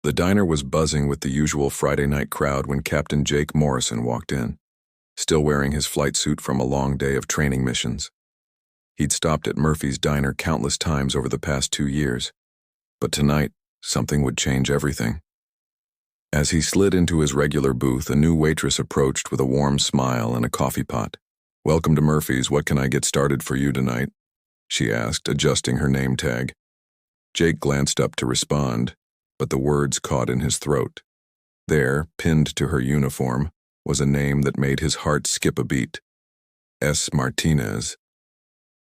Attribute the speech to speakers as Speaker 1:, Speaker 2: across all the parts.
Speaker 1: The diner was buzzing with the usual Friday night crowd when Captain Jake Morrison walked in, still wearing his flight suit from a long day of training missions. He'd stopped at Murphy's diner countless times over the past 2 years, but tonight, something would change everything. As he slid into his regular booth, a new waitress approached with a warm smile and a coffee pot. "Welcome to Murphy's. What can I get started for you tonight?" she asked, adjusting her name tag. Jake glanced up to respond, but the words caught in his throat. There, pinned to her uniform, was a name that made his heart skip a beat. S. Martinez.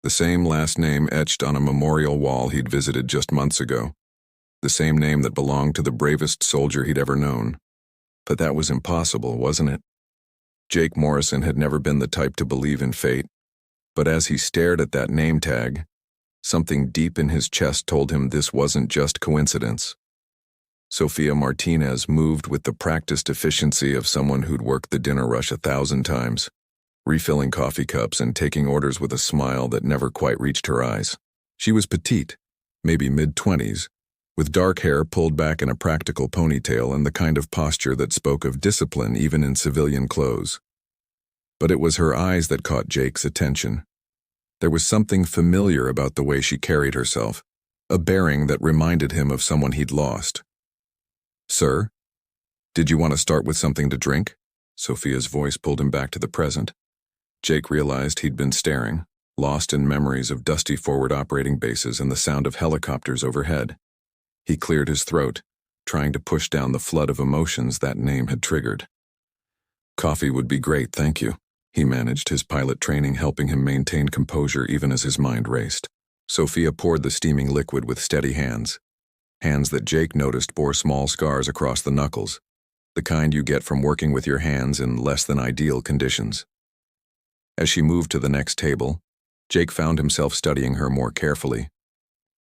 Speaker 1: The same last name etched on a memorial wall he'd visited just months ago. The same name that belonged to the bravest soldier he'd ever known. But that was impossible, wasn't it? Jake Morrison had never been the type to believe in fate, but as he stared at that name tag, something deep in his chest told him this wasn't just coincidence. Sophia Martinez moved with the practiced efficiency of someone who'd worked the dinner rush 1,000 times, refilling coffee cups and taking orders with a smile that never quite reached her eyes. She was petite, maybe mid-20s, with dark hair pulled back in a practical ponytail and the kind of posture that spoke of discipline even in civilian clothes. But it was her eyes that caught Jake's attention. There was something familiar about the way she carried herself, a bearing that reminded him of someone he'd lost. "Sir, did you want to start with something to drink?" Sophia's voice pulled him back to the present. Jake realized he'd been staring, lost in memories of dusty forward operating bases and the sound of helicopters overhead. He cleared his throat, trying to push down the flood of emotions that name had triggered. "Coffee would be great, thank you," he managed, his pilot training helping him maintain composure even as his mind raced. Sophia poured the steaming liquid with steady hands that Jake noticed bore small scars across the knuckles, the kind you get from working with your hands in less than ideal conditions. As she moved to the next table, Jake found himself studying her more carefully.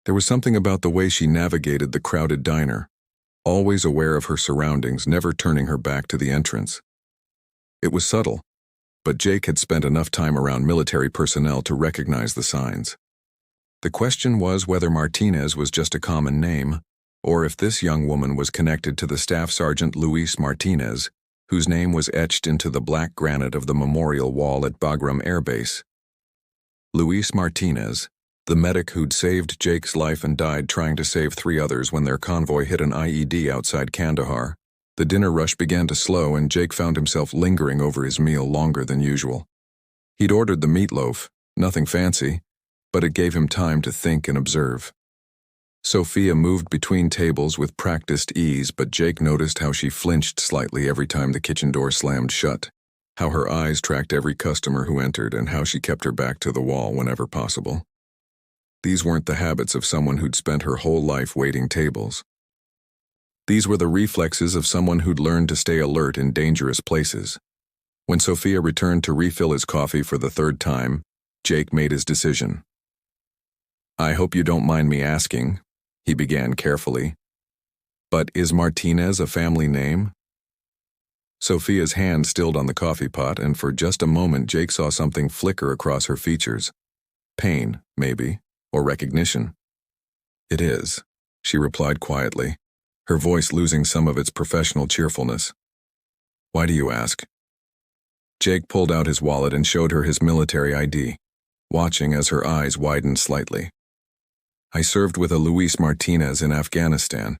Speaker 1: There was something about the way she navigated the crowded diner, always aware of her surroundings, never turning her back to the entrance. It was subtle, but Jake had spent enough time around military personnel to recognize the signs. The question was whether Martinez was just a common name, or if this young woman was connected to the Staff Sergeant Luis Martinez, whose name was etched into the black granite of the memorial wall at Bagram Air Base. Luis Martinez, the medic who'd saved Jake's life and died trying to save 3 others when their convoy hit an IED outside Kandahar. The dinner rush began to slow and Jake found himself lingering over his meal longer than usual. He'd ordered the meatloaf, nothing fancy, but it gave him time to think and observe. Sophia moved between tables with practiced ease, but Jake noticed how she flinched slightly every time the kitchen door slammed shut, how her eyes tracked every customer who entered, and how she kept her back to the wall whenever possible. These weren't the habits of someone who'd spent her whole life waiting tables. These were the reflexes of someone who'd learned to stay alert in dangerous places. When Sophia returned to refill his coffee for the 3rd time, Jake made his decision. "I hope you don't mind me asking," he began carefully, "but is Martinez a family name?" Sophia's hand stilled on the coffee pot, and for just a moment Jake saw something flicker across her features. Pain, maybe, or recognition. "It is," she replied quietly, her voice losing some of its professional cheerfulness. "Why do you ask?" Jake pulled out his wallet and showed her his military ID, watching as her eyes widened slightly. "I served with a Luis Martinez in Afghanistan.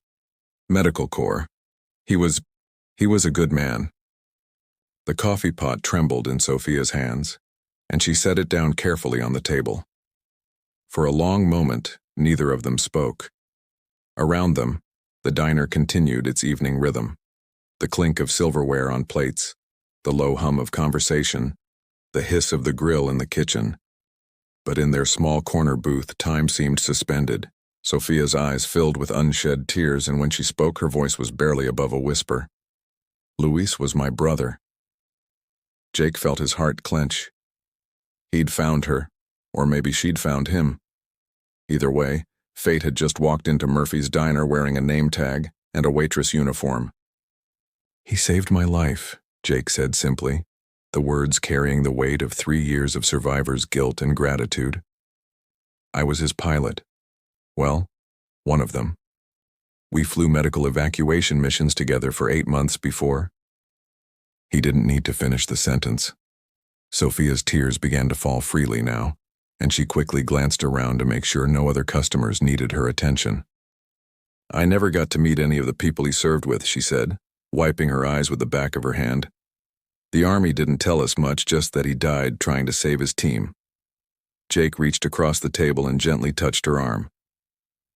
Speaker 1: Medical Corps. He was a good man." The coffee pot trembled in Sophia's hands, and she set it down carefully on the table. For a long moment, neither of them spoke. Around them, the diner continued its evening rhythm. The clink of silverware on plates, the low hum of conversation, the hiss of the grill in the kitchen. But in their small corner booth, time seemed suspended. Sophia's eyes filled with unshed tears, and when she spoke, her voice was barely above a whisper. "Luis was my brother." Jake felt his heart clench. He'd found her, or maybe she'd found him. Either way, fate had just walked into Murphy's diner wearing a name tag and a waitress uniform. "He saved my life," Jake said simply, the words carrying the weight of 3 years of survivor's guilt and gratitude. "I was his pilot. Well, one of them. We flew medical evacuation missions together for 8 months before. He didn't need to finish the sentence. Sophia's tears began to fall freely now, and she quickly glanced around to make sure no other customers needed her attention. I never got to meet any of the people he served with, she said, wiping her eyes with the back of her hand. The Army didn't tell us much, just that he died trying to save his team. Jake reached across the table and gently touched her arm.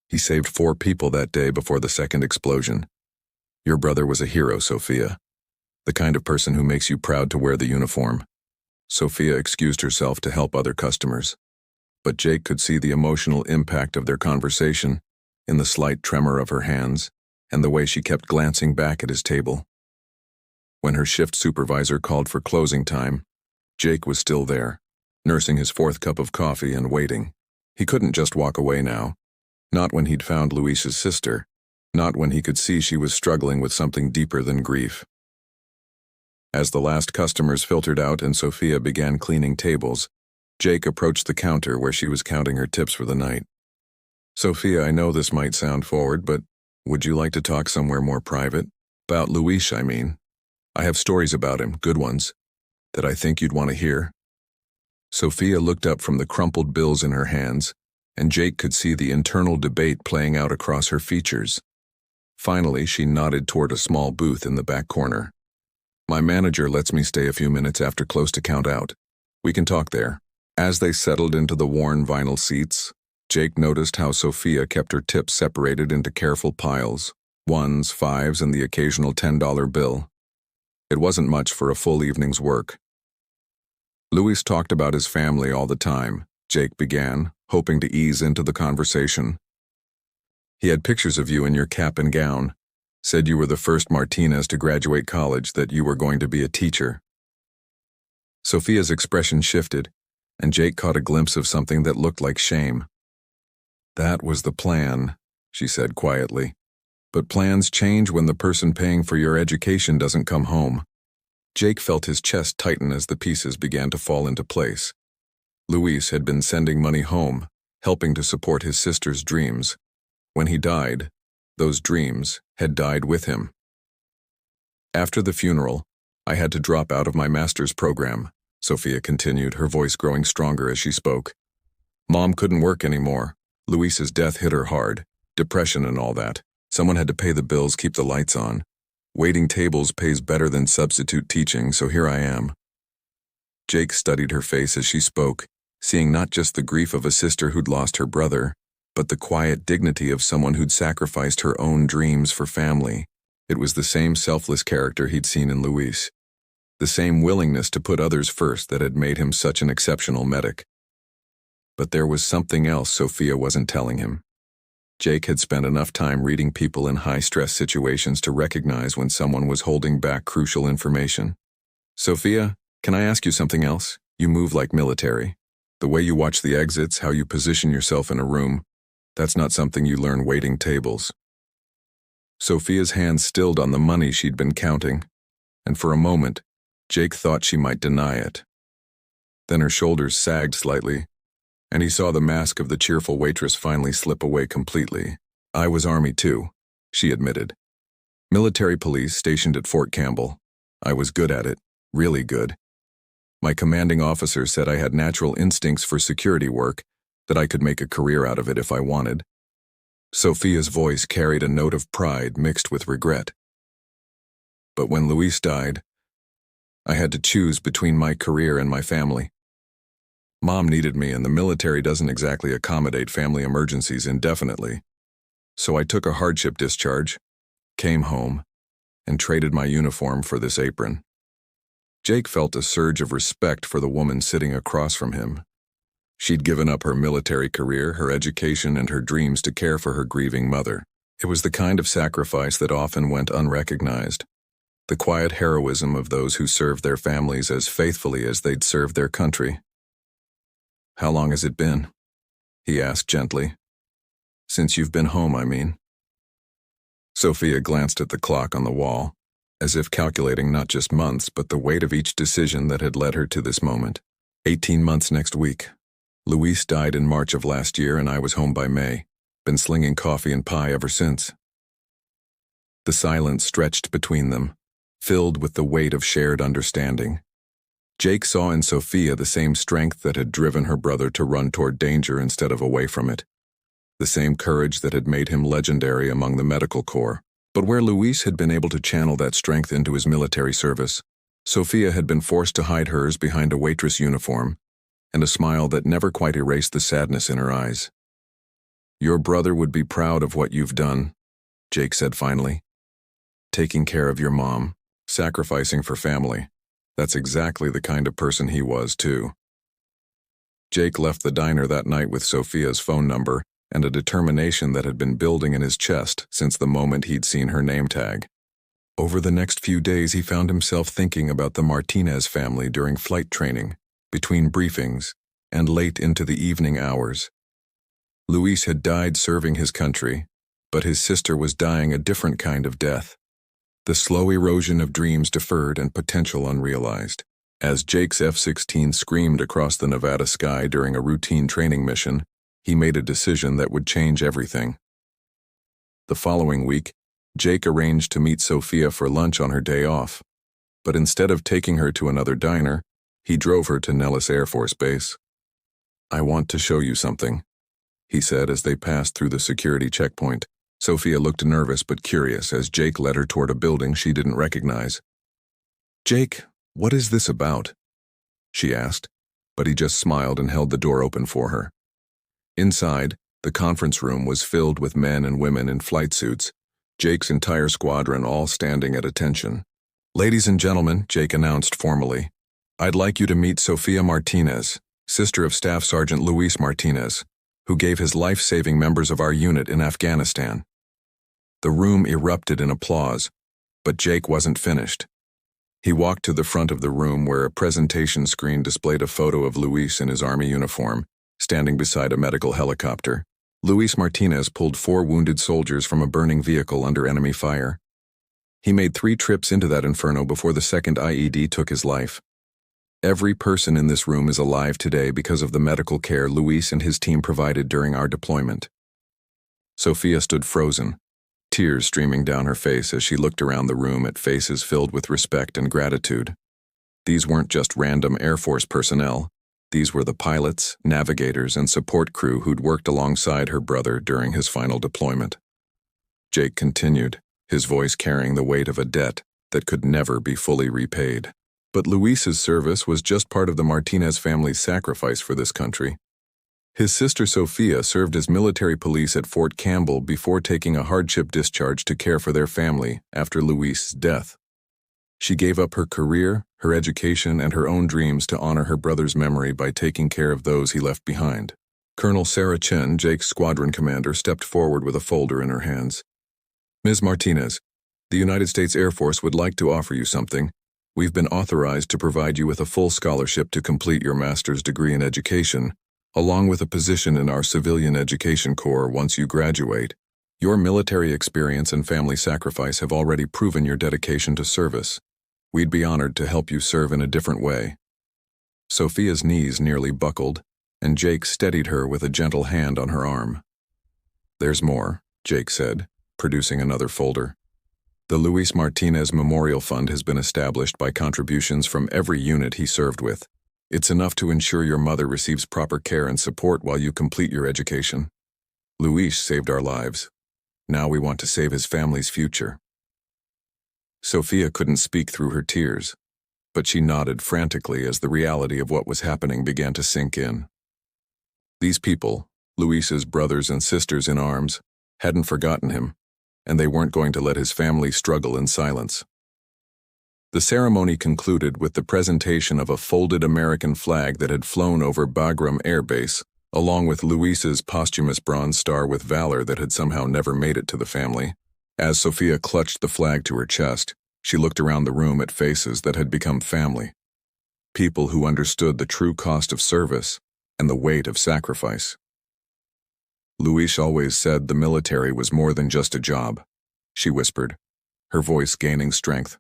Speaker 1: He saved 4 people that day before the second explosion. Your brother was a hero, Sophia. The kind of person who makes you proud to wear the uniform. Sophia excused herself to help other customers. But Jake could see the emotional impact of their conversation in the slight tremor of her hands and the way she kept glancing back at his table. When her shift supervisor called for closing time, Jake was still there, nursing his 4th cup of coffee and waiting. He couldn't just walk away now. Not when he'd found Luis's sister. Not when he could see she was struggling with something deeper than grief. As the last customers filtered out and Sophia began cleaning tables, Jake approached the counter where she was counting her tips for the night. Sophia, I know this might sound forward, but would you like to talk somewhere more private? About Luis, I mean. I have stories about him, good ones, that I think you'd want to hear. Sophia looked up from the crumpled bills in her hands, and Jake could see the internal debate playing out across her features. Finally, she nodded toward a small booth in the back corner. My manager lets me stay a few minutes after close to count out. We can talk there. As they settled into the worn vinyl seats, Jake noticed how Sophia kept her tips separated into careful piles, 1s, 5s, and the occasional $10 bill. It wasn't much for a full evening's work. Luis talked about his family all the time, Jake began, hoping to ease into the conversation. He had pictures of you in your cap and gown, said you were the first Martinez to graduate college, that you were going to be a teacher. Sophia's expression shifted, and Jake caught a glimpse of something that looked like shame. That was the plan, she said quietly. But plans change when the person paying for your education doesn't come home. Jake felt his chest tighten as the pieces began to fall into place. Luis had been sending money home, helping to support his sister's dreams. When he died, those dreams had died with him. After the funeral, I had to drop out of my master's program, Sophia continued, her voice growing stronger as she spoke. Mom couldn't work anymore. Luis's death hit her hard, depression and all that. Someone had to pay the bills, keep the lights on. Waiting tables pays better than substitute teaching, so here I am. Jake studied her face as she spoke, seeing not just the grief of a sister who'd lost her brother, but the quiet dignity of someone who'd sacrificed her own dreams for family. It was the same selfless character he'd seen in Luis. The same willingness to put others first that had made him such an exceptional medic. But there was something else Sophia wasn't telling him. Jake had spent enough time reading people in high-stress situations to recognize when someone was holding back crucial information. Sophia, can I ask you something else? You move like military. The way you watch the exits, how you position yourself in a room, that's not something you learn waiting tables. Sophia's hands stilled on the money she'd been counting, and for a moment, Jake thought she might deny it. Then her shoulders sagged slightly, and he saw the mask of the cheerful waitress finally slip away completely. I was Army too, she admitted. Military police stationed at Fort Campbell. I was good at it, really good. My commanding officer said I had natural instincts for security work, that I could make a career out of it if I wanted. Sophia's voice carried a note of pride mixed with regret. But when Luis died, I had to choose between my career and my family. Mom needed me, and the military doesn't exactly accommodate family emergencies indefinitely. So I took a hardship discharge, came home, and traded my uniform for this apron. Jake felt a surge of respect for the woman sitting across from him. She'd given up her military career, her education, and her dreams to care for her grieving mother. It was the kind of sacrifice that often went unrecognized. The quiet heroism of those who served their families as faithfully as they'd served their country. How long has it been? He asked gently. Since you've been home, I mean. Sophia glanced at the clock on the wall, as if calculating not just months, but the weight of each decision that had led her to this moment. 18 months next week. Luis died in March of last year, and I was home by May. Been slinging coffee and pie ever since. The silence stretched between them, filled with the weight of shared understanding. Jake saw in Sophia the same strength that had driven her brother to run toward danger instead of away from it. The same courage that had made him legendary among the medical corps. But where Luis had been able to channel that strength into his military service, Sophia had been forced to hide hers behind a waitress uniform and a smile that never quite erased the sadness in her eyes. "Your brother would be proud of what you've done," Jake said finally. "Taking care of your mom, sacrificing for family. That's exactly the kind of person he was, too." Jake left the diner that night with Sophia's phone number and a determination that had been building in his chest since the moment he'd seen her name tag. Over the next few days, he found himself thinking about the Martinez family during flight training, between briefings, and late into the evening hours. Luis had died serving his country, but his sister was dying a different kind of death. The slow erosion of dreams deferred and potential unrealized. As Jake's F-16 screamed across the Nevada sky during a routine training mission, he made a decision that would change everything. The following week, Jake arranged to meet Sophia for lunch on her day off, but instead of taking her to another diner, he drove her to Nellis Air Force Base. "I want to show you something," he said as they passed through the security checkpoint. Sophia looked nervous but curious as Jake led her toward a building she didn't recognize. "Jake, what is this about?" she asked, but he just smiled and held the door open for her. Inside, the conference room was filled with men and women in flight suits, Jake's entire squadron all standing at attention. "Ladies and gentlemen," Jake announced formally, "I'd like you to meet Sophia Martinez, sister of Staff Sergeant Luis Martinez, who gave his life-saving members of our unit in Afghanistan." The room erupted in applause, but Jake wasn't finished. He walked to the front of the room where a presentation screen displayed a photo of Luis in his Army uniform, standing beside a medical helicopter. Luis Martinez pulled 4 wounded soldiers from a burning vehicle under enemy fire. He made 3 trips into that inferno before the second IED took his life. Every person in this room is alive today because of the medical care Luis and his team provided during our deployment. Sophia stood frozen, tears streaming down her face as she looked around the room at faces filled with respect and gratitude. These weren't just random Air Force personnel. These were the pilots, navigators, and support crew who'd worked alongside her brother during his final deployment. Jake continued, his voice carrying the weight of a debt that could never be fully repaid. But Luis's service was just part of the Martinez family's sacrifice for this country. His sister Sophia served as military police at Fort Campbell before taking a hardship discharge to care for their family after Luis's death. She gave up her career, her education, and her own dreams to honor her brother's memory by taking care of those he left behind. Colonel Sarah Chen, Jake's squadron commander, stepped forward with a folder in her hands. "Ms. Martinez, the United States Air Force would like to offer you something. We've been authorized to provide you with a full scholarship to complete your master's degree in education, along with a position in our civilian education corps once you graduate. Your military experience and family sacrifice have already proven your dedication to service. We'd be honored to help you serve in a different way." Sophia's knees nearly buckled, and Jake steadied her with a gentle hand on her arm. "There's more," Jake said, producing another folder. "The Luis Martinez Memorial Fund has been established by contributions from every unit he served with. It's enough to ensure your mother receives proper care and support while you complete your education. Luis saved our lives. Now we want to save his family's future." Sophia couldn't speak through her tears, but she nodded frantically as the reality of what was happening began to sink in. These people, Luis's brothers and sisters in arms, hadn't forgotten him, and they weren't going to let his family struggle in silence. The ceremony concluded with the presentation of a folded American flag that had flown over Bagram Air Base, along with Luis's posthumous Bronze Star with Valor that had somehow never made it to the family. As Sophia clutched the flag to her chest, she looked around the room at faces that had become family. People who understood the true cost of service and the weight of sacrifice. "Luis always said the military was more than just a job," she whispered, her voice gaining strength.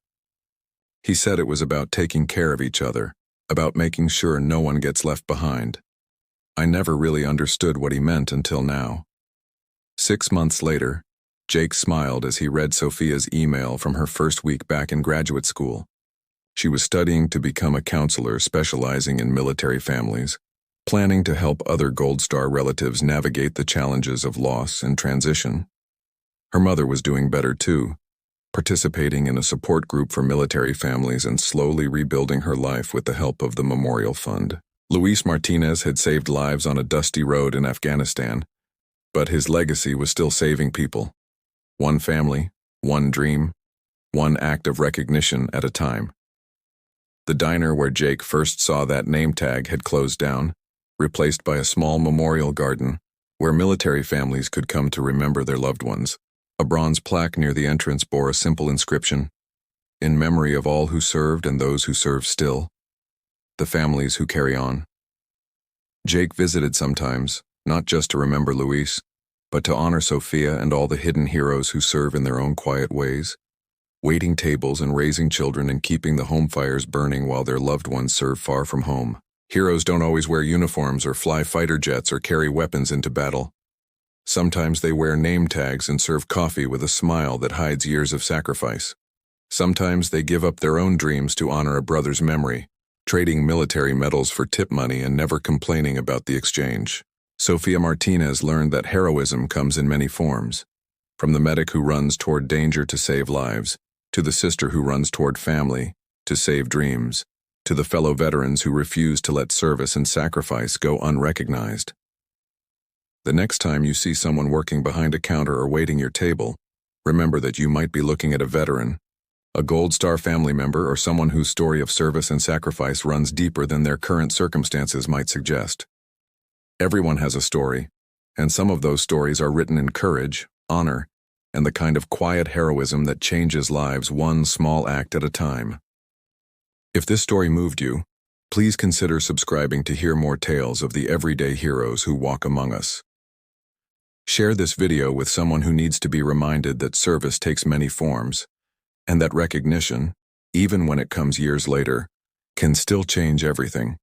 Speaker 1: "He said it was about taking care of each other, about making sure no one gets left behind. I never really understood what he meant until now." 6 months later, Jake smiled as he read Sophia's email from her first week back in graduate school. She was studying to become a counselor specializing in military families, planning to help other Gold Star relatives navigate the challenges of loss and transition. Her mother was doing better too, participating in a support group for military families and slowly rebuilding her life with the help of the Memorial Fund. Luis Martinez had saved lives on a dusty road in Afghanistan, but his legacy was still saving people. One family, one dream, one act of recognition at a time. The diner where Jake first saw that name tag had closed down, replaced by a small memorial garden where military families could come to remember their loved ones. A bronze plaque near the entrance bore a simple inscription, "In memory of all who served and those who serve still, the families who carry on." Jake visited sometimes, not just to remember Luis, but to honor Sophia and all the hidden heroes who serve in their own quiet ways, waiting tables and raising children and keeping the home fires burning while their loved ones serve far from home. Heroes don't always wear uniforms or fly fighter jets or carry weapons into battle. Sometimes they wear name tags and serve coffee with a smile that hides years of sacrifice. Sometimes they give up their own dreams to honor a brother's memory, trading military medals for tip money and never complaining about the exchange. Sofia Martinez learned that heroism comes in many forms, from the medic who runs toward danger to save lives, to the sister who runs toward family to save dreams, to the fellow veterans who refuse to let service and sacrifice go unrecognized. The next time you see someone working behind a counter or waiting your table, remember that you might be looking at a veteran, a Gold Star family member, or someone whose story of service and sacrifice runs deeper than their current circumstances might suggest. Everyone has a story, and some of those stories are written in courage, honor, and the kind of quiet heroism that changes lives one small act at a time. If this story moved you, please consider subscribing to hear more tales of the everyday heroes who walk among us. Share this video with someone who needs to be reminded that service takes many forms, and that recognition, even when it comes years later, can still change everything.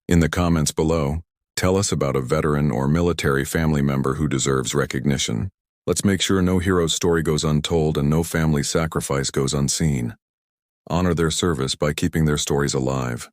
Speaker 1: In the comments below, tell us about a veteran or military family member who deserves recognition. Let's make sure no hero's story goes untold and no family sacrifice goes unseen. Honor their service by keeping their stories alive.